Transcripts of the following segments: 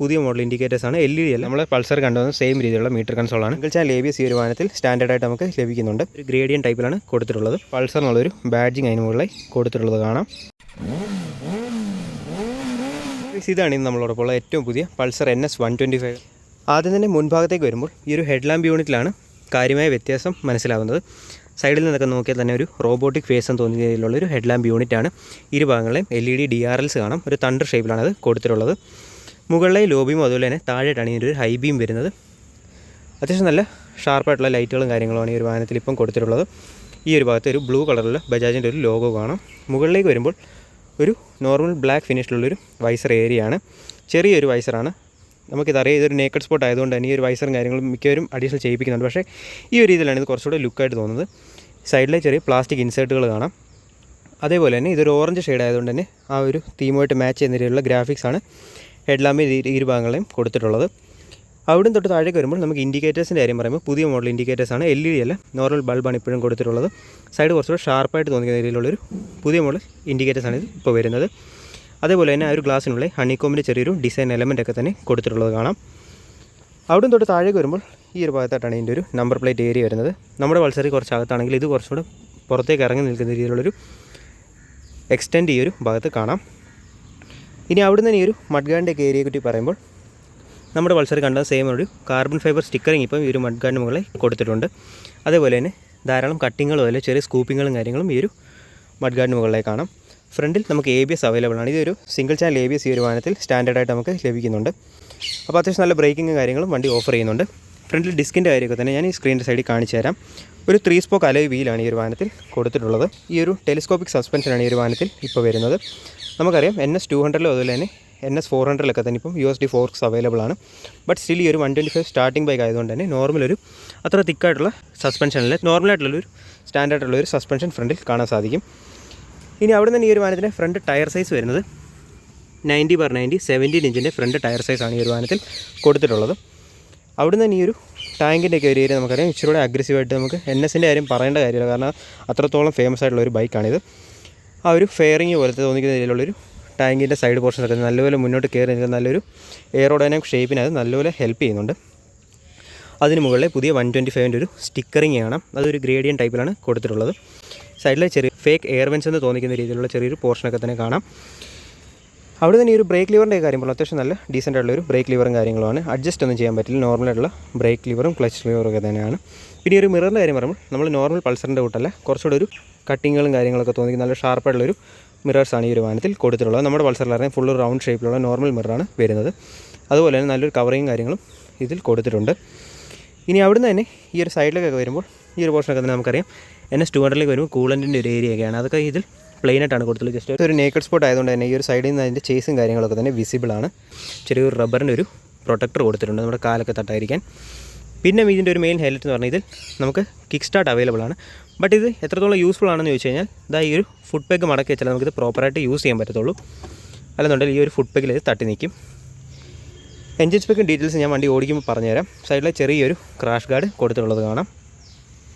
പുതിയ model ഇൻഡിക്കേറ്റേഴ്സാണ്. LED അല്ല, നമ്മൾ പൾസർ കണ്ടുവന്ന സെയിം രീതിയിലുള്ള മീറ്റർ കൺസോളാണ്. സിംഗിൾ ചാനൽ ABS ഈ ഒരു വാഹനത്തിൽ സ്റ്റാൻഡേർഡായിട്ട് നമുക്ക് ലഭിക്കുന്നുണ്ട്. ഒരു ഗ്രേഡിയൻ ടൈപ്പിലാണ് കൊടുത്തിട്ടുള്ളത്. പൾസർ എന്നുള്ളൊരു ബാഡ്ജിങ് അതിന് മുകളിലായി കൊടുത്തിട്ടുള്ളത് കാണാം. ഇതാണ് ഇന്ന് നമ്മളോടൊപ്പമുള്ള ഏറ്റവും പുതിയ പൾസർ NS 125. ആദ്യം തന്നെ മുൻഭാഗത്തേക്ക് വരുമ്പോൾ ഈ ഒരു ഹെഡ് ലാമ്പ് യൂണിറ്റിലാണ് കാര്യമായ വ്യത്യാസം മനസ്സിലാകുന്നത്. സൈഡിൽ നിന്നൊക്കെ നോക്കിയാൽ തന്നെ ഒരു റോബോട്ടിക് ഫേസ് എന്ന് തോന്നിയ രീതിയിലുള്ളൊരു ഹെഡ് ലാമ്പ് യൂണിറ്റാണ്. ഇരുഭാഗങ്ങളെയും LED DRLs കാണാം. ഒരു തണ്ടർ ഷേപ്പിലാണ് അത് കൊടുത്തിട്ടുള്ളത്. മുകളിലെ ലോ ബീം അതുപോലെ തന്നെ താഴെയായിട്ടാണ് ഇതിൻ്റെ ഒരു ഹൈ ബീം വരുന്നത്. അത്യാവശ്യം നല്ല ഷാർപ്പായിട്ടുള്ള ലൈറ്റുകളും കാര്യങ്ങളുമാണ് ഈ ഒരു വാഹനത്തിൽ ഇപ്പം കൊടുത്തിട്ടുള്ളത്. ഈ ഒരു ഭാഗത്ത് ഒരു ബ്ലൂ കളറിലുള്ള ബജാജിൻ്റെ ഒരു ലോഗോ കാണാം. മുകളിലേക്ക് വരുമ്പോൾ ഒരു നോർമൽ ബ്ലാക്ക് ഫിനിഷിലുള്ളൊരു വൈസർ ഏരിയയാണ്. ചെറിയൊരു വൈസറാണ്. നമുക്കിതറിയാം, ഇതൊരു നേക്കഡ് സ്പോട്ട് ആയതുകൊണ്ട് തന്നെ ഈ ഒരു വൈസറും കാര്യങ്ങളും മിക്കവരും അഡീഷണൽ ചെയ്യിപ്പിക്കുന്നുണ്ട്. പക്ഷേ ഈ ഒരു രീതിയിലാണ് ഇത് കുറച്ചുകൂടെ ലുക്കായിട്ട് തോന്നുന്നത്. സൈഡിലെ ചെറിയ പ്ലാസ്റ്റിക് ഇൻസേർട്ടുകൾ കാണാം. അതേപോലെ തന്നെ ഇതൊരു ഓറഞ്ച് ഷെയ്ഡ് ആയതുകൊണ്ട് തന്നെ ആ ഒരു തീമുമായിട്ട് മാച്ച് ചെയ്യുന്ന രീതിയിലുള്ള ഗ്രാഫിക്സാണ് ഹെഡ് ലാമ്പിൽ ഇരുഭാഗങ്ങളെയും കൊടുത്തിട്ടുള്ളത്. അവിടെ തൊട്ട് താഴേക്ക് വരുമ്പോൾ നമുക്ക് ഇൻഡിക്കേറ്റേഴ്സിൻ്റെ കാര്യം പറയുമ്പോൾ പുതിയ മോഡൽ ഇൻഡിക്കേറ്റേഴ്സാണ്. LED അല്ല, നോർമൽ ബൾബാണ് ഇപ്പോഴും കൊടുത്തിട്ടുള്ളത്. സൈഡ് കുറച്ചുകൂടെ ഷാർപ്പായിട്ട് തോന്നിക്കുന്ന രീതിയിലുള്ളൊരു പുതിയ മോഡൽ ഇൻഡിക്കേറ്റേഴ്സാണ് ഇത് ഇപ്പോൾ വരുന്നത്. അതേപോലെ തന്നെ ആ ഒരു ഗ്ലാസ്സിനുള്ള ഹണിക്കോമിൻ്റെ ചെറിയൊരു ഡിസൈൻ എലമെൻ്റൊക്കെ തന്നെ കൊടുത്തിട്ടുള്ളത് കാണാം. അവിടെ തൊട്ട് താഴേക്ക് വരുമ്പോൾ ഈ ഒരു ഭാഗത്തായിട്ടാണ് ഇതിൻ്റെ ഒരു നമ്പർ പ്ലേറ്റ് ഏരിയ വരുന്നത്. നമ്മുടെ പൾസറിൽ കുറച്ചകത്താണെങ്കിൽ ഇത് കുറച്ചുകൂടെ പുറത്തേക്ക് ഇറങ്ങി നിൽക്കുന്ന രീതിയിലുള്ളൊരു എക്സ്റ്റെൻഡ് ഈ ഒരു ഭാഗത്ത് കാണാം. ഇനി അവിടുന്ന് തന്നെ ഈ ഒരു മഡ് ഗാർഡിൻ്റെ ഏരിയയെ പറ്റി പറയുമ്പോൾ നമ്മുടെ പൾസർ കണ്ട സെയിം ഒരു കാർബൺ ഫൈബർ സ്റ്റിക്കറിങ് ഇപ്പം ഈ ഒരു മഡ് ഗാർഡിന് മുകളിൽ കൊടുത്തിട്ടുണ്ട്. അതേപോലെ തന്നെ ധാരാളം കട്ടിങ്ങുകളും അതുപോലെ ചെറിയ സ്കൂപ്പിങ്ങുകളും കാര്യങ്ങളും ഈ ഒരു മഡ് ഗാർഡിന് മുകളിലേക്ക് കാണാം. ഫ്രണ്ടിൽ നമുക്ക് ABS അവൈലബിൾ ആണ്. ഇതൊരു സിംഗിൾ ചാനൽ ABS ഈ ഒരു വാഹനത്തിൽ സ്റ്റാൻഡേർഡായിട്ട് നമുക്ക് ലഭിക്കുന്നുണ്ട്. അപ്പോൾ അത്യാവശ്യം നല്ല ബ്രേക്കിങ്ങും കാര്യങ്ങളും വണ്ടി ഓഫർ ചെയ്യുന്നുണ്ട്. ഫ്രണ്ടിൽ ഡിസ്കിൻ്റെ കാര്യമൊക്കെ തന്നെ ഞാൻ ഈ സ്ക്രീനിൻ്റെ സൈഡിൽ കാണിച്ചു തരാം. ഒരു 3 സ്പോക്ക് അലോയ് വീലാണ് ഈ ഒരു വാഹനത്തിൽ കൊടുത്തിട്ടുള്ളത്. ഈ ഒരു ടെലിസ്കോപ്പിക് സസ്പെൻഷനാണ് ഈ ഒരു വാഹനത്തിൽ ഇപ്പോൾ വരുന്നത്. നമുക്കറിയാം NS 200 അതുപോലെ തന്നെ NS 400 തന്നെ ഇപ്പം USD ഫോർക്സ് അവൈലബിൾ ആണ്. ബട്ട് സ്റ്റിൽ ഈ ഒരു 125 സ്റ്റാർട്ടിംഗ് ബൈക്ക് ആയതുകൊണ്ട് തന്നെ നോർമലൊരു അത്ര തിക്കായിട്ടുള്ള സസ്പെൻഷനല്ല, നോർമലായിട്ടുള്ളൊരു സ്റ്റാൻഡേർഡുള്ളൊരു സസ്പെൻഷൻ ഫ്രണ്ടിൽ കാണാൻ സാധിക്കും. ഇനി അവിടെ നിന്ന് ഈ ഒരു വാഹനത്തിൻ്റെ ഫ്രണ്ട് ടയർ സൈസ് വരുന്നത് 90/90 17 ഇഞ്ചിൻ്റെ ഫ്രണ്ട് ടയർ സൈസാണ് ഈ ഒരു വാഹനത്തിൽ കൊടുത്തിട്ടുള്ളത്. അവിടെ നിന്ന് ഈ ഒരു ടാങ്കിൻ്റെയൊക്കെ ഒരു ഏരിയ നമുക്കറിയാം ഇച്ചിരി അഗ്രസീവായിട്ട് നമുക്ക് NSൻ്റെ കാര്യം പറയേണ്ട കാര്യമില്ല, കാരണം അത്രത്തോളം ഫേമസ് ആയിട്ടുള്ള ഒരു ബൈക്കാണിത്. ആ ഒരു ഫെയറിങ് പോലത്തെ തോന്നിക്കുന്ന രീതിയിലുള്ളൊരു ടാങ്കിൻ്റെ സൈഡ് പോർഷനൊക്കെ നല്ലപോലെ മുന്നോട്ട് കയറി നിൽക്കുന്ന നല്ലൊരു എയറോഡൈനാമിക് ഷേപ്പിന് അത് നല്ലപോലെ ഹെൽപ്പ് ചെയ്യുന്നുണ്ട്. അതിന് മുകളിൽ പുതിയ 125ൻ്റെ ഒരു സ്റ്റിക്കറിങ് കാണാം. അതൊരു ഗ്രേഡിയൻ ടൈപ്പിലാണ് കൊടുത്തിട്ടുള്ളത്. സൈഡിലെ ചെറിയ ഫേക്ക് എയർ വെൻസ് എന്ന് തോന്നിക്കുന്ന രീതിയിലുള്ള ചെറിയൊരു പോർഷനൊക്കെ തന്നെ കാണാം. അവിടെ തന്നെ ഈ ഒരു ബ്രേക്ക് ലിവറിൻ്റെ കാര്യം പറയുമ്പോൾ അത്യാവശ്യം നല്ല ഡീസൻ്റ് ആയിട്ടുള്ള ഒരു ബ്രേക്ക് ലിവറും കാര്യങ്ങളുമാണ്. അഡ്ജസ്റ്റ് ഒന്നും ചെയ്യാൻ പറ്റില്ല, നോർമലായിട്ടുള്ള ബ്രേക്ക് ലിവറും ക്ലച്ച് ലിവറും ഒക്കെ തന്നെയാണ്. പിന്നെ ഒരു മിററിൻ്റെ കാര്യം പറയുമ്പോൾ നമ്മൾ നോർമൽ പൾസറിൻ്റെ കൂട്ടല്ല, കുറച്ചുകൂടെ ഒരു കട്ടിങ്ങുകളും കാര്യങ്ങളൊക്കെ തോന്നിക്കുന്ന നല്ല ഷാർപ്പായിട്ടുള്ളൊരു മിറേഴ്സാണ് ഈ ഒരു വാഹനത്തിൽ കൊടുത്തിട്ടുള്ളത്. നമ്മുടെ പൾസറിലറിയാം ഫുള്ള് റൗണ്ട് ഷേപ്പിലുള്ള നോർമൽ മിററാണ് വരുന്നത്. അതുപോലെ തന്നെ നല്ലൊരു കവറിങ് കാര്യങ്ങളും ഇതിൽ കൊടുത്തിട്ടുണ്ട്. ഇനി അവിടുന്ന് തന്നെ ഈ ഒരു സൈഡിലേക്കൊക്കെ വരുമ്പോൾ ഈ ഒരു പോർഷനൊക്കെ തന്നെ നമുക്കറിയാം NS 200 വരുമ്പോൾ കൂളൻറ്റിൻ്റെ ഒരു ഏരിയയൊക്കെയാണ്. അതൊക്കെ ഇതിൽ പ്ലെയിനായിട്ടാണ് കൊടുത്തിട്ടുള്ളത്. ജസ്റ്റ് ഒരു നേക്കഡ് സ്പോട്ട് ആയതുകൊണ്ട് തന്നെ ഈ ഒരു സൈഡിൽ നിന്ന് അതിൻ്റെ ചേസും കാര്യങ്ങളൊക്കെ തന്നെ വിസിബിളാണ്. ചെറിയൊരു റബ്ബറിൻ്റെ ഒരു പ്രൊട്ടക്ടർ കൊടുത്തിട്ടുണ്ട് നമ്മുടെ കാലൊക്കെ തട്ടായിരിക്കാൻ. പിന്നെ ഇതിൻ്റെ ഒരു മെയിൻ ഹൈലൈറ്റ് എന്ന് പറഞ്ഞാൽ ഇതിൽ നമുക്ക് കിക്ക് സ്റ്റാർട്ട് അവൈലബിൾ ആണ്. ബട്ട് ഇത് എത്രത്തോളം യൂസ്ഫുൾ ആണെന്ന് ചോദിച്ചു കഴിഞ്ഞാൽ ഇതാ ഈ ഒരു ഫുഡ് പെഗ് മടക്കി വെച്ചാൽ നമുക്കിത് പ്രോപ്പറായിട്ട് യൂസ് ചെയ്യാൻ പറ്റത്തുള്ളൂ. അല്ലെന്നുണ്ടെങ്കിൽ ഈ ഒരു ഫുഡ് പെഗിൽ ഇത് തട്ടി നിൽക്കും. എൻജിൻ സ്പെക്കും ഡീറ്റെയിൽസ് ഞാൻ വണ്ടി ഓടിക്കുമ്പോൾ പറഞ്ഞുതരാം. സൈഡിലെ ചെറിയൊരു ക്രാഷ് ഗാർഡ് കൊടുത്തിട്ടുള്ളത് കാണാം.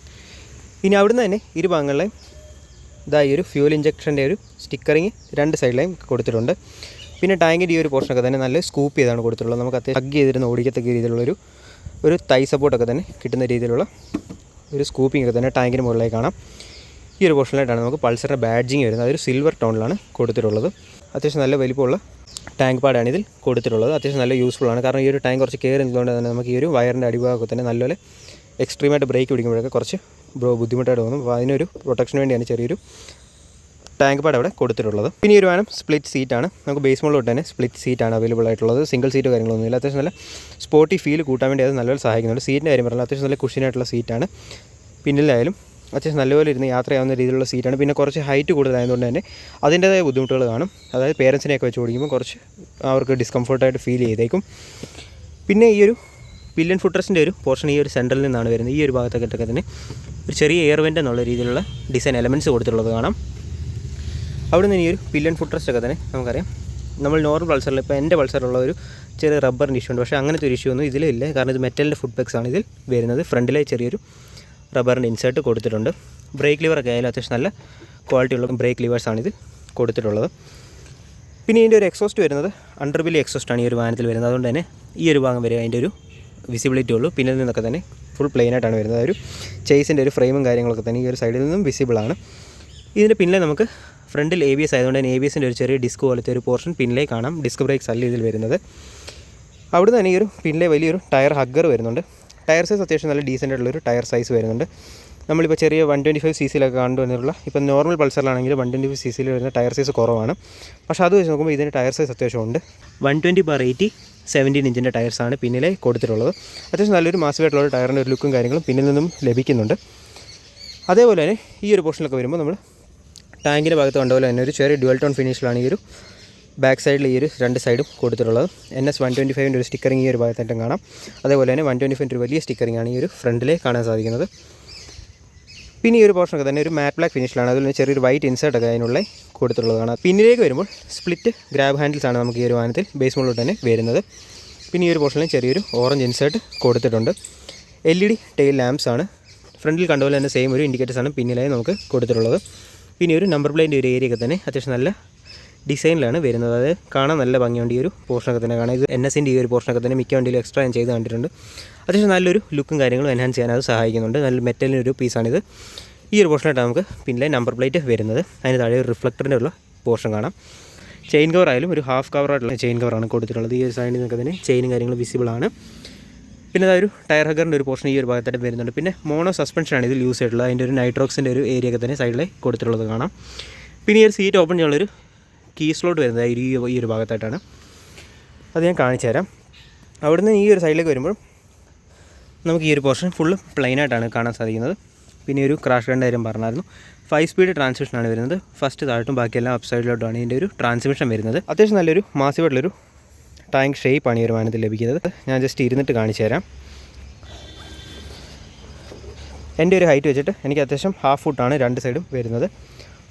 ഇനി അവിടുന്ന് തന്നെ ഇരുഭാഗങ്ങളിലെയും ഇതാ ഈ ഒരു ഫ്യൂൽ ഇഞ്ചക്ഷൻ്റെ ഒരു സ്റ്റിക്കറിങ് രണ്ട് സൈഡിലെയും കൊടുത്തിട്ടുണ്ട്. പിന്നെ ടാങ്കിൻ്റെ ഈ ഒരു പോർഷനൊക്കെ തന്നെ നല്ല സ്കൂപ്പ് ചെയ്താണ് കൊടുത്തിട്ടുള്ളത്. നമുക്ക് അത്യാവശ്യം ഹഗ് ചെയ്തിരുന്ന ഓടിക്കത്തക്ക രീതിയിലുള്ളൊരു തൈ സപ്പോർട്ടൊക്കെ തന്നെ കിട്ടുന്ന രീതിയിലുള്ള ഒരു സ്കൂപ്പിംഗ് ഒക്കെ തന്നെ ടാങ്കിന് മുകളിലേക്ക് കാണാം. ഈ ഒരു പോർഷനിലായിട്ടാണ് നമുക്ക് പൾസറിൻ്റെ ബാഡ്ജിങ് വരുന്നത്. അതൊരു സിൽവർ ടോണിലാണ് കൊടുത്തിട്ടുള്ളത്. അത്യാവശ്യം നല്ല വലിപ്പമുള്ള ടാങ്ക് പാഡാണ് ഇതിൽ കൊടുത്തിട്ടുള്ളത്. അത്യാവശ്യം നല്ല യൂസ്ഫുൾ ആണ്, കാരണം ഈ ഒരു ടാങ്ക് കുറച്ച് കയറി നിൽക്കുന്നതുകൊണ്ട് തന്നെ നമുക്ക് ഈ ഒരു വയറിൻ്റെ അടിഭാഗമൊക്കെ തന്നെ നല്ലപോലെ എക്സ്ട്രീമായിട്ട് ബ്രേക്ക് പിടിക്കുമ്പോഴൊക്കെ കുറച്ച് ബുദ്ധിമുട്ടായിട്ട് തോന്നും. അപ്പോൾ അതിനൊരു പ്രൊട്ടക്ഷന് വേണ്ടിയാണ് ചെറിയൊരു ടാങ്ക് പാഡ് അവിടെ കൊടുത്തിട്ടുള്ളത്. പിന്നെ ഈ ഒരു വാഹനം സ്പ്ലിറ്റ് സീറ്റാണ്. നമുക്ക് ബേസ് മോഡിലോട്ട് തന്നെ സ്പ്ലിറ്റ് സീറ്റാണ് അവൈലബിൾ ആയിട്ടുള്ളത്. സിംഗിൾ സീറ്റ് കാര്യങ്ങളൊന്നുമില്ല. അത്യാവശ്യം നല്ല സ്പോർട്ടി ഫീൽ കൂട്ടാൻ വേണ്ടി അത് നല്ലപോലെ സഹായിക്കുന്നുണ്ട്. സീറ്റിൻ്റെ കാര്യം പറഞ്ഞാൽ അത്യാവശ്യം നല്ല കുഷ്യനായിട്ടുള്ള സീറ്റാണ്. പിന്നിലായാലും അത്യാവശ്യം നല്ലപോലെ ഇരുന്ന് യാത്ര ചെയ്യാവുന്ന രീതിയിലുള്ള സീറ്റാണ്. പിന്നെ കുറച്ച് ഹൈറ്റ് കൂടുതലായതുകൊണ്ട് തന്നെ അതിൻ്റേതായ ബുദ്ധിമുട്ടുകൾ കാണും. അതായത് പേരൻസിനെയൊക്കെ വെച്ച് ഓടിക്കുമ്പോൾ കുറച്ച് അവർക്ക് ഡിസ്കംഫർട്ടായിട്ട് ഫീൽ ചെയ്തേക്കും. പിന്നെ ഈ ഒരു പില്ലൻ ഫുട്ടറസിൻ്റെ ഒരു പോർഷൻ ഈ ഒരു സെൻറ്ററിൽ നിന്നാണ് വരുന്നത്. ഈ ഒരു ഭാഗത്തൊക്കെ തന്നെ ഒരു ചെറിയ എയർ വെൻ്റ് എന്നുള്ള രീതിയിലുള്ള ഡിസൈൻ എലമെൻറ്റ്സ് കൊടുത്തിട്ടുള്ളത് കാണാം. അവിടെ നിന്ന് ഈ ഒരു പില്ലൻ ഫുട്ടറസ്റ്റൊക്കെ തന്നെ നമുക്കറിയാം നമ്മൾ നോർമൽ പൾസറിൽ ഇപ്പോൾ എൻ്റെ പൾസറിലുള്ള ഒരു ചെറിയ റബ്ബറിൻ്റെ ഇഷ്യൂ ഉണ്ട്. പക്ഷേ അങ്ങനത്തെ ഒരു ഇഷ്യൂ ഒന്നും ഇതിലില്ല, കാരണം ഇത് മെറ്റലിൻ്റെ ഫുഡ് പെഗ്സ് ആണ് ഇതിൽ വരുന്നത്. ഫ്രണ്ടിലെ ചെറിയൊരു റബ്ബറിൻ്റെ ഇൻസേർട്ട് കൊടുത്തിട്ടുണ്ട്. ബ്രേക്ക് ലിവറൊക്കെ ആയാലും അത്യാവശ്യം നല്ല ക്വാളിറ്റിയുള്ള ബ്രേക്ക് ലിവേഴ്സാണ് ഇത് കൊടുത്തിട്ടുള്ളത്. പിന്നെ ഇതിൻ്റെ ഒരു എക്സോസ്റ്റ് വരുന്നത് അണ്ടർബെല്ലി എക്സോസ്റ്റാണ് ഈ ഒരു വാഹനത്തിൽ വരുന്നത്. അതുകൊണ്ട് തന്നെ ഈ ഒരു ഭാഗം വരെ അതിൻ്റെ ഒരു വിസിബിലിറ്റി ഉള്ളൂ. പിന്നിൽ നിന്നൊക്കെ തന്നെ ഫുൾ പ്ലെയിൻ ആയിട്ടാണ് വരുന്നത്. ഒരു ചേസിൻ്റെ ഒരു ഫ്രെയിമും കാര്യങ്ങളൊക്കെ തന്നെ ഈ ഒരു സൈഡിൽ നിന്നും വിസിബിളാണ്. ഇതിൻ്റെ പിന്നിലെ നമുക്ക് ഫ്രണ്ടിൽ ABS ആയതുകൊണ്ട് തന്നെ ABSൻ്റെ ഒരു ചെറിയ ഡിസ്ക് പോലത്തെ ഒരു പോർഷൻ പിന്നിലേ കാണാം. ഡിസ്ക് ബ്രേക്സ് അല്ല ഇതിൽ വരുന്നത്. അവിടെ തന്നെ ഈ ഒരു പിന്നിലെ വലിയൊരു ടയർ ഹഗ്ഗർ വരുന്നുണ്ട്. ടയർ സൈസ് അത്യാവശ്യം നല്ല ഡീസൻ്റ് ആയിട്ടുള്ളൊരു ടയർ സൈസ് വരുന്നുണ്ട്. നമ്മളിപ്പോൾ ചെറിയ 125 cc കണ്ടുവന്നിട്ടുള്ള ഇപ്പോൾ നോർമൽ പൾസറിലാണെങ്കിൽ 125 cc വരുന്ന ടയർ സൈസ് കുറവാണ്. പക്ഷേ അത് വെച്ച് നോക്കുമ്പോൾ ഇതിൻ്റെ ടയർ സൈസ് അത്യാവശ്യം ഉണ്ട്. 120/80 17 ഇഞ്ചിൻ്റെ ടയർസാണ് പിന്നിലെ കൊടുത്തിട്ടുള്ളത്. അത്യാവശ്യം നല്ലൊരു മാസമായിട്ടുള്ള ടയറിൻ്റെ ഒരു ലുക്കും കാര്യങ്ങളും പിന്നിൽ നിന്നും ലഭിക്കുന്നുണ്ട്. അതേപോലെ തന്നെ ഈ ഒരു പോർഷനിലൊക്കെ വരുമ്പോൾ നമ്മൾ ടാങ്കിൻ്റെ ഭാഗത്ത് കണ്ടപോലെ തന്നെ ഒരു ചെറിയ ഡ്യുവൽ ടോൺ ഫിനിഷിലാണ് ഈ ഒരു ബാക്ക് സൈഡിൽ ഈ ഒരു രണ്ട് സൈഡും കൊടുത്തിട്ടുള്ളത്. NS 125 ഒരു സ്റ്റിക്കറിങ് ഈ ഒരു ഭാഗത്തായിട്ടും കാണാം. അതേപോലെ തന്നെ 125 ഒരു വലിയ സ്റ്റിക്കറിങ് ആണ് ഈ ഒരു ഫ്രണ്ടിലെ കാണാൻ സാധിക്കുന്നത്. പിന്നെ ഈ ഒരു പോർഷനൊക്കെ തന്നെ ഒരു മാറ്റ് ബ്ലാക്ക് ഫിനിഷിലാണ്. അതുപോലെ ചെറിയൊരു വൈറ്റ് ഇൻസേർട്ടൊക്കെ അതിനുള്ള കൊടുത്തിട്ടുള്ളതാണ്. പിന്നിലേക്ക് വരുമ്പോൾ സ്പ്ലിറ്റ് ഗ്രാബ് ഹാൻഡിൽസ് ആണ് നമുക്ക് ഈ ഒരു വാഹനത്തിൽ ബേസ് മോഡിലോട്ട് തന്നെ വരുന്നത്. പിന്നെ ഈ ഒരു പോർഷനിൽ ചെറിയൊരു ഓറഞ്ച് ഇൻസേർട്ട് കൊടുത്തിട്ടുണ്ട്. LED ടെയിൽ ലാംപ്സ് ആണ്. ഫ്രണ്ടിൽ കണ്ടുപോലെ തന്നെ സെയിം ഒരു ഇൻഡിക്കേറ്റേഴ്സാണ് പിന്നിലായി നമുക്ക് കൊടുത്തിട്ടുള്ളത്. പിന്നെ ഒരു നമ്പർ പ്ലേറ്റിൻ്റെ ഒരു ഏരിയയൊക്കെ തന്നെ അത്യാവശ്യം നല്ല ഡിസൈനിലാണ് വരുന്നത്. അത് കാണാൻ നല്ല ഭംഗിയുണ്ട്. ഈ ഒരു പോർഷനൊക്കെ തന്നെ കാണാം. ഇത് NSൻ്റെ ഈ ഒരു പോർഷനൊക്കെ തന്നെ മിക്ക വണ്ടിയിലും എക്സ്ട്രാ ഞാൻ ചെയ്ത് കണ്ടിട്ടുണ്ട്. അത്യാവശ്യം നല്ലൊരു ലുക്കും കാര്യങ്ങളും എൻഹാൻസ് ചെയ്യാൻ അത് സഹായിക്കുന്നുണ്ട്. നല്ല മെറ്റലിൻ്റെ ഒരു പീസാണിത്. ഈ ഒരു പോർഷനായിട്ട് നമുക്ക് പിന്നെ നമ്പർ പ്ലേറ്റ് വരുന്നത്. അതിന് താഴെ ഒരു റിഫ്ലക്ടറിൻ്റെ ഉള്ള പോർഷൻ കാണാം. ചെയിൻ കവർ ആയാലും ഒരു ഹാഫ് കവറായിട്ടുള്ള ചെയിൻ കവറാണ് കൊടുത്തിട്ടുള്ളത്. ഈ ഒരു സൈഡിൽ നിന്നൊക്കെ തന്നെ ചെയിനും കാര്യങ്ങളും വിസിബിളാണ്. പിന്നെ അതൊരു ടയർ ഹഗറിൻ്റെ ഒരു പോർഷൻ ഈ ഒരു ഭാഗത്തായിട്ട് വരുന്നുണ്ട്. പിന്നെ മോണോ സസ്പെൻഷനാണ് ഇതിൽ യൂസ് ചെയ്തിട്ടുള്ളത്. അതിൻ്റെ ഒരു നൈട്രോക്സിൻ്റെ ഒരു ഏരിയയൊക്കെ തന്നെ സൈഡിൽ കൊടുത്തിട്ടുള്ളത് കാണാം. പിന്നെ ഈ ഒരു സീറ്റ് ഓപ്പൺ ചെയ്യാനുള്ളൊരു കീ സ്ലോട്ട് വരുന്നത് ഈ ഒരു ഭാഗത്തായിട്ടാണ്. അത് ഞാൻ കാണിച്ചു തരാം. അവിടുന്ന് ഈ ഒരു സൈഡിലേക്ക് വരുമ്പോൾ നമുക്ക് ഈ ഒരു പോർഷൻ ഫുള്ള് പ്ലെയിനായിട്ടാണ് കാണാൻ സാധിക്കുന്നത്. പിന്നെ ഒരു ക്രാഷ് ഗാർഡിൻ്റെ കാര്യം പറഞ്ഞായിരുന്നു. 5 സ്പീഡ് ട്രാൻസ്മിഷനാണ് വരുന്നത്. ഫസ്റ്റ് താഴോട്ടും ബാക്കിയെല്ലാം അപ്പ് സൈഡിലോട്ടാണ് ഇതിൻ്റെ ഒരു ട്രാൻസ്മിഷൻ വരുന്നത്. അത്യാവശ്യം നല്ലൊരു മാസീവായിട്ടുള്ളൊരു ടാങ്ക് ഷേപ്പാണ് ഈ ഒരു വാഹനത്തിൽ ലഭിക്കുന്നത്. ഞാൻ ജസ്റ്റ് ഇരുന്നിട്ട് കാണിച്ചു തരാം. എൻ്റെ ഒരു ഹൈറ്റ് വെച്ചിട്ട് എനിക്ക് അത്യാവശ്യം ഹാഫ് ഫുട്ടാണ് രണ്ട് സൈഡും വരുന്നത്.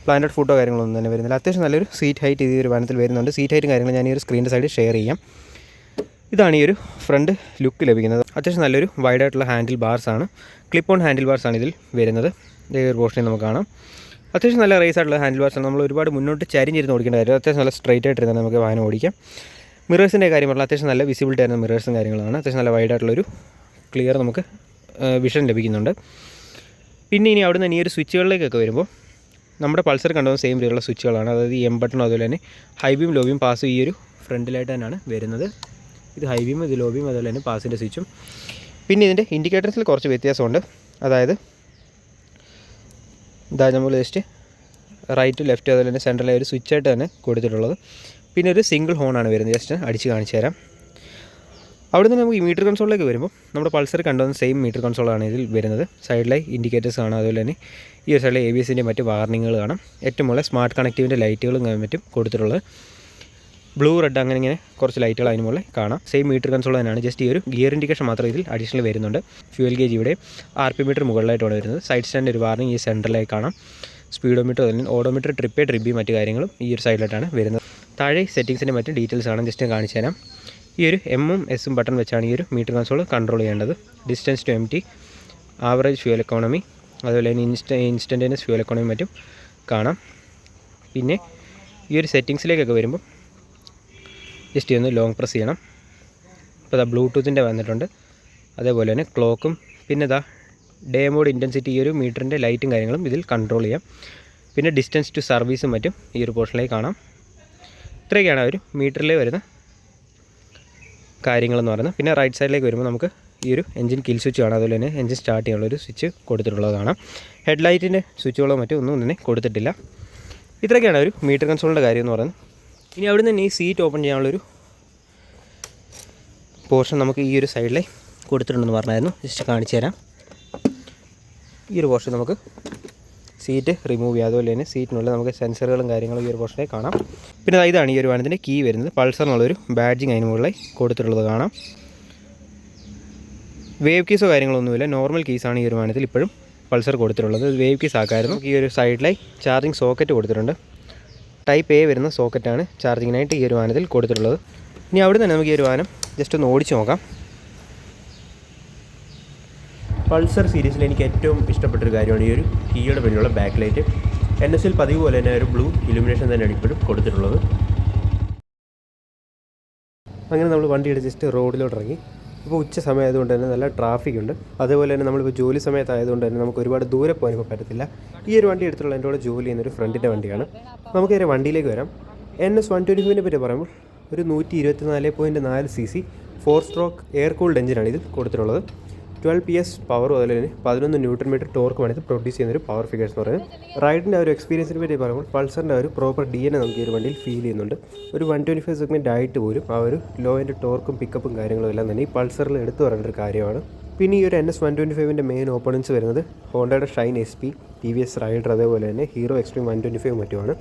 പ്ലാന്റഡ് ഫുട്ടോ കാര്യങ്ങളൊന്നും തന്നെ വരുന്നില്ല. അത്യാവശ്യം നല്ലൊരു സീറ്റ് ഹൈറ്റ് ഈ ഒരു വാഹനത്തിൽ വരുന്നുണ്ട്. സീറ്റ് ഹൈറ്റും കാര്യങ്ങളും ഞാൻ ഈ ഒരു സ്ക്രീനിൻ്റെ സൈഡിൽ ഷെയർ ചെയ്യാം. ഇതാണ് ഈ ഒരു ഫ്രണ്ട് ലുക്ക് ലഭിക്കുന്നത്. അത്യാവശ്യം നല്ലൊരു വൈഡായിട്ടുള്ള ഹാൻഡിൽ ബാർസാണ്. ക്ലിപ്പ് ഓൺ ഹാൻഡിൽ ബാർസാണ് ഇതിൽ വരുന്നത്. ഈ ഒരു പോർഷനിൽ നമുക്ക് കാണാം. അത്യാവശ്യം നല്ല റേസ് ആയിട്ടുള്ള ഹാൻഡിൽ ബാർസാണ്. നമ്മൾ ഒരുപാട് മുന്നോട്ട് ചരിഞ്ഞിരുന്ന് ഓടിക്കേണ്ട കാര്യം. അത്യാവശ്യം നല്ല സ്ട്രൈറ്റ് ആയിട്ട് ഇരുന്നാൽ നമുക്ക് വാഹനം ഓടിക്കാം. മിറേഴ്സിൻ്റെ കാര്യം പറഞ്ഞാൽ അത്യാവശ്യം നല്ല വിസിബിലിറ്റി ആയിരുന്ന മിറേഴ്സും കാര്യങ്ങളാണ്. അത്യാവശ്യം നല്ല വൈഡായിട്ടുള്ളൊരു ക്ലിയർ നമുക്ക് വിഷൻ ലഭിക്കുന്നുണ്ട്. പിന്നെ ഇനി അവിടെ നിന്ന് ഈ ഒരു സ്വിച്ചുകളിലേക്കൊക്കെ വരുമ്പോൾ നമ്മുടെ പൾസർ കണ്ടുവന്ന സെയിം രീതിയിലുള്ള സ്വിച്ചുകളാണ്. അതായത് ഈ ബട്ടണും അതുപോലെ തന്നെ high beam low beam pass ഈ ഒരു ഫ്രണ്ടിലായിട്ട് തന്നെയാണ് വരുന്നത്. ഇത് ഹൈ ബീം, ഇത് ലോ ബീം, അതുപോലെ തന്നെ പാസിൻ്റെ സ്വിച്ചും. പിന്നെ ഇതിൻ്റെ ഇൻഡിക്കേറ്റേഴ്സിൽ കുറച്ച് വ്യത്യാസമുണ്ട്. അതായത് ഇതാ നമ്മൾ ജസ്റ്റ് റൈറ്റ് ലെഫ്റ്റ് അതുപോലെ തന്നെ സെൻട്രലായ ഒരു സ്വിച്ചായിട്ട് തന്നെ കൊടുത്തിട്ടുള്ളത്. പിന്നെ ഒരു സിംഗിൾ ഹോണാണ് വരുന്നത്. ജസ്റ്റ് അടിച്ച് കാണിച്ചു തരാം. അവിടെ നിന്ന് നമുക്ക് ഈ മീറ്റർ കൺസോളിലേക്ക് വരുമ്പോൾ നമ്മുടെ പൾസർ കണ്ടുവന്ന സെയിം മീറ്റർ കൺസോളാണ് ഇതിൽ വരുന്നത്. സൈഡിലായി ഇൻഡിക്കേറ്റേഴ്സ് കാണാം. അതുപോലെ തന്നെ ഈ ഒരു സൈഡിലെ ABSൻ്റെ മറ്റ് വാർണിങ്ങുകൾ കാണാം. ഏറ്റവും മുകളിൽ സ്മാർട്ട് കണക്റ്റീവിൻ്റെ ലൈറ്റുകളും മറ്റും കൊടുത്തിട്ടുള്ളത്. ബ്ലൂ റെഡ് അങ്ങനെ ഇങ്ങനെ കുറച്ച് ലൈറ്റുകൾ അതിന് മുകളിൽ കാണാം. സെയിം മീറ്റർ കൺസോൾ തന്നെയാണ്. ജസ്റ്റ് ഈ ഒരു ഗിയർ ഇൻഡിക്കേഷൻ മാത്രം ഇതിൽ അഡീഷണൽ വരുന്നുണ്ട്. ഫ്യൂൽ ഗേജ് ഇവിടെ RPM മീറ്റർ മുകളിലായിട്ടാണ് വരുന്നത്. സൈഡ് സ്റ്റാൻഡ് ഒരു വാർണിംഗ് ഈ സെൻറ്ററിലായി കാണാം. സ്പീഡോമീറ്റർ അതുപോലെ ഓഡോമീറ്റർ ട്രിപ്പ് മറ്റ് കാര്യങ്ങളും ഈ ഒരു സൈഡിലായിട്ടാണ് വരുന്നത്. താഴെ സെറ്റിങ്സിൻ്റെ മറ്റ് ഡീറ്റെയിൽസ് ആണ്. ജസ്റ്റ് കാണിച്ചു തരാം. ഈ ഒരു M-ഉം S-ഉം ബട്ടൺ വെച്ചാണ് ഈ ഒരു മീറ്റർ കൺസോൾ കൺട്രോൾ ചെയ്യേണ്ടത്. Distance to empty, average fuel economy, അതുപോലെ തന്നെ ഇൻസ്റ്റൻറ്റേനിയസ് ഫ്യൂൽ എക്കോണമി മറ്റും കാണാം. പിന്നെ ഈ ഒരു സെറ്റിങ്സിലേക്കൊക്കെ വരുമ്പോൾ ജസ്റ്റ് ഒന്ന് ലോങ് പ്രസ് ചെയ്യണം. ഇപ്പോൾ ബ്ലൂടൂത്തിൻ്റെ വന്നിട്ടുണ്ട്. അതേപോലെ തന്നെ ക്ലോക്കും പിന്നെ ഡേ മോഡ് ഇൻറ്റൻസിറ്റി ഈ ഒരു മീറ്ററിൻ്റെ ലൈറ്റും കാര്യങ്ങളും ഇതിൽ കൺട്രോൾ ചെയ്യാം. പിന്നെ ഡിസ്റ്റൻസ് ടു സർവീസും മറ്റും ഈ ഒരു പോർഷനിലേക്ക് കാണാം. ഇത്രയൊക്കെയാണ് ഒരു മീറ്ററിലേ വരുന്ന കാര്യങ്ങളെന്ന് പറയുന്നത്. പിന്നെ റൈറ്റ് സൈഡിലേക്ക് വരുമ്പോൾ നമുക്ക് ഈ ഒരു എഞ്ചിൻ കിൽ സ്വിച്ച് കാണാം. അതുപോലെ തന്നെ എഞ്ചിൻ സ്റ്റാർട്ട് ചെയ്യാനുള്ളൊരു സ്വിച്ച് കൊടുത്തിട്ടുള്ളത് കാണാം. ഹെഡ്ലൈറ്റിൻ്റെ സ്വിച്ചുകളോ മറ്റോ ഒന്നും തന്നെ കൊടുത്തിട്ടില്ല. ഇത്രയൊക്കെയാണ് ഒരു മീറ്റർ കൺസോളിൻ്റെ കാര്യം എന്ന് പറയുന്നത്. ഇനി അവിടെ നിന്ന് ഈ സീറ്റ് ഓപ്പൺ ചെയ്യാനുള്ളൊരു പോർഷൻ നമുക്ക് ഈ ഒരു സൈഡിൽ കൊടുത്തിട്ടുണ്ടെന്ന് പറഞ്ഞായിരുന്നു. ജസ്റ്റ് കാണിച്ചു തരാം. ഈ ഒരു പോർഷൻ നമുക്ക് സീറ്റ് റിമൂവ് ചെയ്യാം. അതുപോലെ തന്നെ സീറ്റിനുള്ള നമുക്ക് സെൻസറുകളും കാര്യങ്ങളും ഈ ഒരു പോർഷനിൽ കാണാം. പിന്നെ ഇതാണ് ഈ ഒരു വാഹനത്തിൻ്റെ കീ വരുന്നത്. പൾസർ എന്നുള്ളൊരു ബാഡ്ജിങ് അതിന് മുകളിൽ കൊടുത്തിട്ടുള്ളത് കാണാം. വേവ് കീസോ കാര്യങ്ങളൊന്നുമില്ല. നോർമൽ കീസാണ് ഈ ഒരു വാഹനത്തിൽ ഇപ്പോഴും പൾസർ കൊടുത്തിട്ടുള്ളത്. വേവ് കീസ് ആക്കായിരുന്നു. ഈ ഒരു സൈഡിലായി ചാർജിങ് സോക്കറ്റ് കൊടുത്തിട്ടുണ്ട്. ടൈപ്പ് A വരുന്ന സോക്കറ്റാണ് ചാർജിങ്ങിനായിട്ട് ഈ ഒരു വാഹനത്തിൽ കൊടുത്തിട്ടുള്ളത്. ഇനി അവിടെ തന്നെ നമുക്ക് ഈ ഒരു വാഹനം ജസ്റ്റ് ഒന്ന് ഓടിച്ച് നോക്കാം. പൾസർ സീരീസിൽ എനിക്ക് ഏറ്റവും ഇഷ്ടപ്പെട്ടൊരു കാര്യമാണ് ഈ ഒരു കീയുടെ പിന്നിലുള്ള ബാക്ക് ലൈറ്റ്. NSൽ പതിവ് പോലെ തന്നെ ഒരു ബ്ലൂ ഇലുമിനേഷൻ തന്നെയാണ് ഇപ്പോഴും കൊടുത്തിട്ടുള്ളത്. അങ്ങനെ നമ്മൾ വണ്ടി എടുത്ത് ജസ്റ്റ് റോഡിലോട്ട് ഇറങ്ങി. ഇപ്പോൾ ഉച്ച സമയമായതുകൊണ്ട് തന്നെ നല്ല ട്രാഫിക് ഉണ്ട്. അതേപോലെ തന്നെ നമ്മളിപ്പോൾ ജോലി സമയത്തായതുകൊണ്ട് തന്നെ നമുക്ക് ഒരുപാട് ദൂരെ പോകാൻ ഇപ്പോൾ പറ്റത്തില്ല. ഈ ഒരു വണ്ടി എടുത്തുള്ള എൻ്റെ കൂടെ ജോലി ചെയ്യുന്നൊരു ഫ്രണ്ടിൻ്റെ വണ്ടിയാണ്. നമുക്ക് നേരെ വണ്ടിയിലേക്ക് വരാം. NS125 പറ്റി പറയുമ്പോൾ ഒരു 124.4 cc 4 സ്ട്രോക്ക് എയർ കൂൾഡ് എഞ്ചിനാണ് ഇതിൽ കൊടുത്തിട്ടുള്ളത്. 12 PS പവറും അതുപോലെ തന്നെ 11 Nm ടോർക്കുമാണ് ഇത് പ്രൊഡ്യൂസ് ചെയ്യുന്നൊരു പവർ ഫിഗേഴ്സ് എന്ന് പറയുന്നത്. റൈഡിൻ്റെ ഒരു എക്സ്പീരിയൻസിനെ പറ്റി പറയുമ്പോൾ പൾസറിൻ്റെ ഒരു പ്രോപ്പർ DNA നമുക്ക് ഈ ഒരു വണ്ടിയിൽ ഫീൽ ചെയ്യുന്നുണ്ട്. ഒരു 125 സെഗ്മെൻറ്റ് ആയിട്ട് പോലും ആ ഒരു ലോ എൻ്റെ ടോർക്കും പിക്കപ്പും കാര്യങ്ങളും എല്ലാം തന്നെ ഈ പൾസറിൽ എടുത്തു പറയേണ്ട ഒരു കാര്യമാണ്. പിന്നെ ഈ ഒരു NS125 മെയിൻ ഓപ്പണൻസ് വരുന്നത് ഹോണ്ടയുടെ ഷൈൻ SP, TVS റൈഡർ, അതേപോലെ തന്നെ ഹീറോ എക്സ്ട്രീം 125 മറ്റുമാണ്.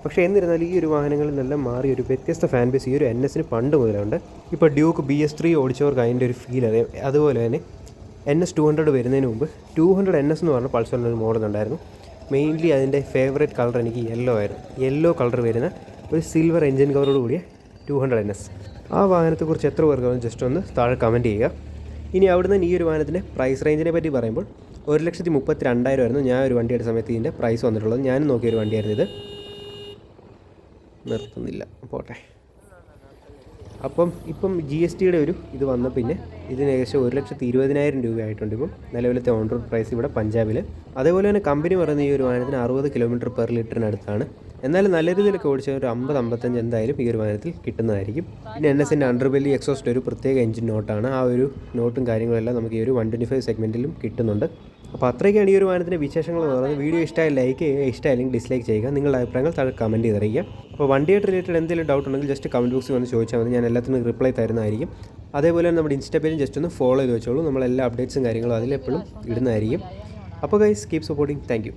പക്ഷേ എന്നിരുന്നാലും ഈ ഒരു വാഹനങ്ങളിൽ നിന്നെല്ലാം മാറി ഒരു വ്യത്യസ്ത ഫാൻ ബേസ് ഈ ഒരു NSന് പണ്ട് മുതലുണ്ട്. ഇപ്പോൾ ഡ്യൂക്ക് BS3 ഓടിച്ചവർക്ക് അതിൻ്റെ ഒരു ഫീൽ അറിയാം. അതുപോലെ തന്നെ NS200 വരുന്നതിന് മുമ്പ് 200 NS എന്ന് പറഞ്ഞ പൾസറിൻ്റെ ഒരു മോഡൽ ഉണ്ടായിരുന്നു. മെയിൻലി അതിൻ്റെ ഫേവറേറ്റ് കളർ എനിക്ക് യെല്ലോ ആയിരുന്നു. യെല്ലോ കളർ വരുന്ന ഒരു സിൽവർ എൻജിൻ കവറോട് കൂടിയ 200 NS. ആ വാഹനത്തെക്കുറിച്ച് എത്ര പേർക്ക് ജസ്റ്റ് ഒന്ന് താഴെ കമൻറ്റ് ചെയ്യുക. ഇനി അവിടുന്ന് ഈ ഒരു വാഹനത്തിൻ്റെ പ്രൈസ് റേഞ്ചിനെ പറ്റി പറയുമ്പോൾ 1,32,000 ആയിരുന്നു ഞാൻ ഒരു വണ്ടിയുടെ സമയത്ത് ഇതിൻ്റെ പ്രൈസ് വന്നിട്ടുള്ളത്. ഞാനും നോക്കിയൊരു വണ്ടിയായിരുന്നു ഇത്. നിർത്തുന്നില്ല, പോട്ടെ. അപ്പം GSTയുടെ ഒരു ഇത് വന്ന പിന്നെ ഇതിന് ഏകദേശം 1,20,000 രൂപയായിട്ടുണ്ട് ഇപ്പം നിലവിലത്തെ ഓൺ റോഡ് പ്രൈസ് ഇവിടെ പഞ്ചാബിൽ. അതേപോലെ തന്നെ കമ്പനി പറയുന്ന ഈ ഒരു വാഹനത്തിന് 60 km/ലിറ്ററിനടുത്താണ്. എന്നാലും നല്ല രീതിയിലൊക്കെ ഓടിച്ച ഒരു 50-55 എന്തായാലും ഈ ഒരു വാഹനത്തിൽ കിട്ടുന്നതായിരിക്കും. പിന്നെ NSൻ്റെ അണ്ടർബെല്ലി എക്സോസ്റ്റ് ഒരു പ്രത്യേക എഞ്ചിൻ നോട്ടാണ്. ആ ഒരു നോട്ടും കാര്യങ്ങളെല്ലാം നമുക്ക് ഈ ഒരു 125 സെഗ്മെൻറ്റിലും കിട്ടുന്നുണ്ട്. അപ്പോൾ അത്രയൊക്കെയാണ് ഈ ഒരു വാഹനത്തിൻ്റെ വിശേഷങ്ങൾ എന്ന് പറയുന്നത്. വീഡിയോ ഇഷ്ടമായി ലൈക്ക് ചെയ്യുക, ഇഷ്ടമായില്ലെങ്കിൽ ഡിസ്ലൈക്ക് ചെയ്യുക. നിങ്ങളുടെ അഭിപ്രായങ്ങൾ താഴെ കമൻറ്റ് ചെയ്തറിയിക്കുക. അപ്പോൾ വണ്ടിയായിട്ട് റിലേറ്റഡ് എന്തെങ്കിലും ഡൗട്ട് ഉണ്ടെങ്കിൽ ജസ്റ്റ് കമൻറ്റ് ബോക്സിൽ വന്ന് ചോദിച്ചാൽ മതി. ഞാൻ എല്ലാത്തിനും റിപ്ലൈ തരുന്നതായിരിക്കും. അതേപോലെ തന്നെ നമ്മുടെ ഇൻസ്റ്റാ പേജും ജസ്റ്റ് ഒന്ന് ഫോളോ ചെയ്ത് വെച്ചോളൂ. നമ്മളെല്ലാ അപ്ഡേറ്റ്സും കാര്യങ്ങളും അതിലെപ്പോഴും ഇടുന്നതായിരിക്കും. അപ്പോൾ guys, keep supporting. Thank you.